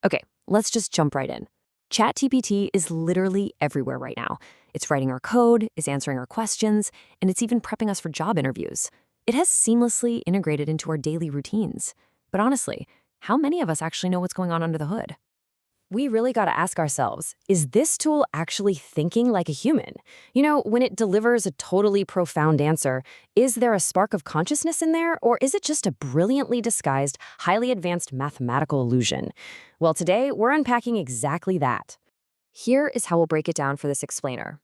Okay, let's just jump right in. ChatGPT is literally everywhere right now. It's writing our code, it's answering our questions, and it's even prepping us for job interviews. It has seamlessly integrated into our daily routines. But honestly, how many of us actually know what's going on under the hood? We really got to ask ourselves, is this tool actually thinking like a human? When it delivers a totally profound answer, is there a spark of consciousness in there, or is it just a brilliantly disguised, highly advanced mathematical illusion? Well, today we're unpacking exactly that. Here is how we'll break it down for this explainer.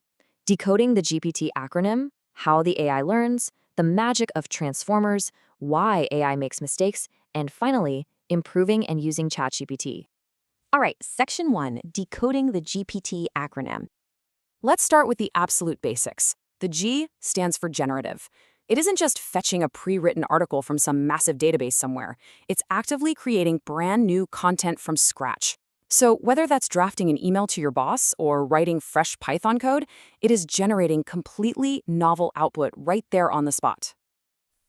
Decoding the GPT acronym, how the AI learns, the magic of transformers, why AI makes mistakes, and finally, improving and using ChatGPT. All right, Section 1, Decoding the GPT acronym. Let's start with the absolute basics. The G stands for generative. It isn't just fetching a pre-written article from some massive database somewhere. It's actively creating brand new content from scratch. So whether that's drafting an email to your boss or writing fresh Python code, it is generating completely novel output right there on the spot.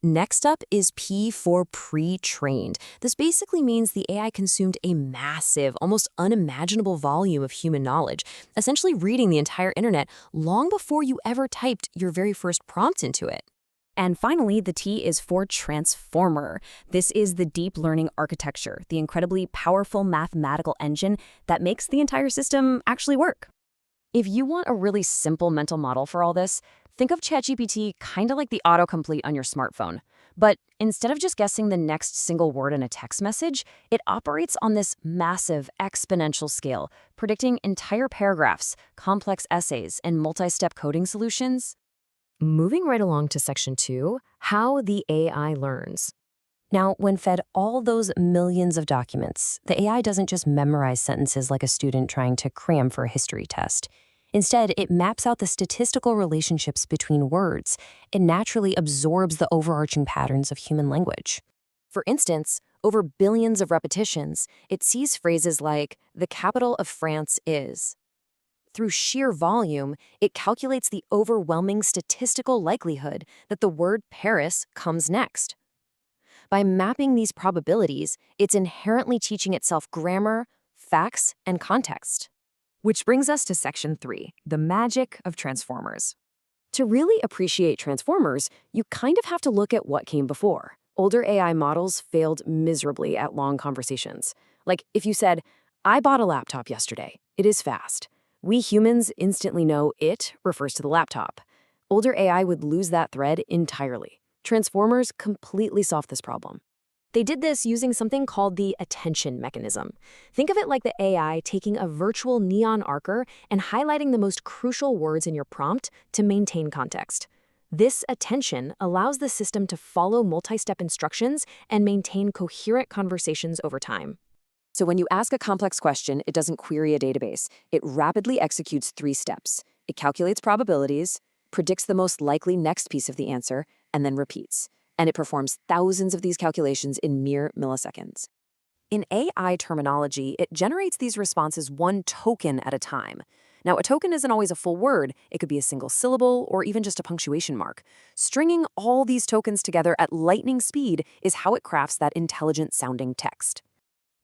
Next up is P for pre-trained. This basically means the AI consumed a massive, almost unimaginable volume of human knowledge, essentially reading the entire internet long before you ever typed your very first prompt into it. And finally, the T is for transformer. This is the deep learning architecture, the incredibly powerful mathematical engine that makes the entire system actually work. If you want a really simple mental model for all this, think of ChatGPT kind of like the autocomplete on your smartphone. But instead of just guessing the next single word in a text message, it operates on this massive exponential scale, predicting entire paragraphs, complex essays, and multi-step coding solutions. Moving right along to Section 2, how the AI learns. Now, when fed all those millions of documents, the AI doesn't just memorize sentences like a student trying to cram for a history test. Instead, it maps out the statistical relationships between words. It naturally absorbs the overarching patterns of human language. For instance, over billions of repetitions, it sees phrases like, "the capital of France is." Through sheer volume, it calculates the overwhelming statistical likelihood that the word Paris comes next. By mapping these probabilities, it's inherently teaching itself grammar, facts, and context. Which brings us to Section 3, the magic of transformers. To really appreciate transformers, you kind of have to look at what came before. Older AI models failed miserably at long conversations. Like if you said, "I bought a laptop yesterday. It is fast." We humans instantly know it refers to the laptop. Older AI would lose that thread entirely. Transformers completely solved this problem. They did this using something called the attention mechanism. Think of it like the AI taking a virtual neon archer and highlighting the most crucial words in your prompt to maintain context. This attention allows the system to follow multi-step instructions and maintain coherent conversations over time. So when you ask a complex question, it doesn't query a database. It rapidly executes 3 steps. It calculates probabilities, predicts the most likely next piece of the answer, and then repeats. And it performs thousands of these calculations in mere milliseconds. In AI terminology, it generates these responses one token at a time. Now, a token isn't always a full word. It could be a single syllable or even just a punctuation mark. Stringing all these tokens together at lightning speed is how it crafts that intelligent-sounding text.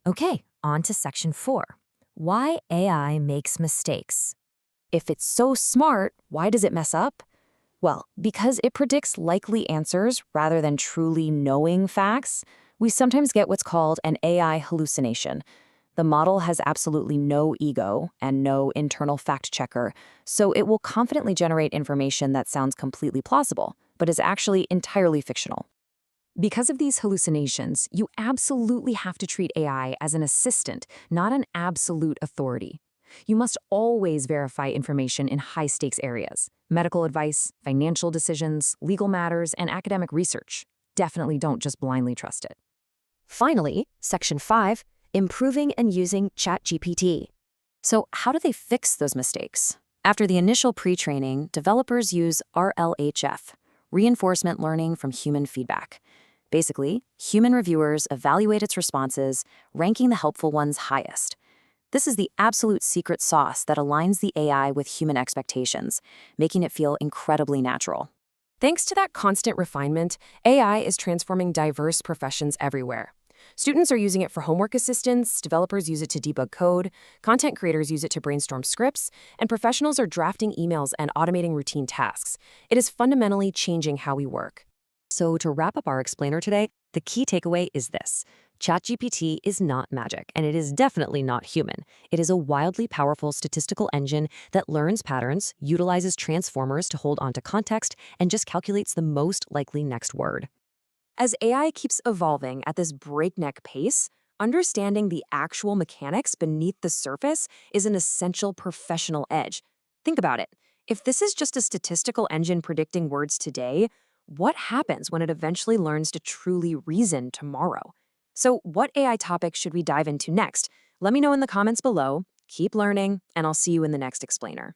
Okay, on to Section 4. Why AI makes mistakes. If it's so smart, why does it mess up? Well, because it predicts likely answers rather than truly knowing facts, we sometimes get what's called an AI hallucination. The model has absolutely no ego and no internal fact checker, so it will confidently generate information that sounds completely plausible, but is actually entirely fictional. Because of these hallucinations, you absolutely have to treat AI as an assistant, not an absolute authority. You must always verify information in high-stakes areas: medical advice, financial decisions, legal matters, and academic research. Definitely don't just blindly trust it. Finally, Section 5, improving and using ChatGPT. So how do they fix those mistakes? After the initial pre-training, developers use RLHF, reinforcement learning from human feedback. Basically, human reviewers evaluate its responses, ranking the helpful ones highest. This is the absolute secret sauce that aligns the AI with human expectations, making it feel incredibly natural. Thanks to that constant refinement, AI is transforming diverse professions everywhere. Students are using it for homework assistance, developers use it to debug code, content creators use it to brainstorm scripts, and professionals are drafting emails and automating routine tasks. It is fundamentally changing how we work. So to wrap up our explainer today, the key takeaway is this. ChatGPT is not magic, and it is definitely not human. It is a wildly powerful statistical engine that learns patterns, utilizes transformers to hold onto context, and just calculates the most likely next word. As AI keeps evolving at this breakneck pace, understanding the actual mechanics beneath the surface is an essential professional edge. Think about it. If this is just a statistical engine predicting words today, what happens when it eventually learns to truly reason tomorrow? So, what AI topic should we dive into next? Let me know in the comments below. Keep learning, and I'll see you in the next explainer.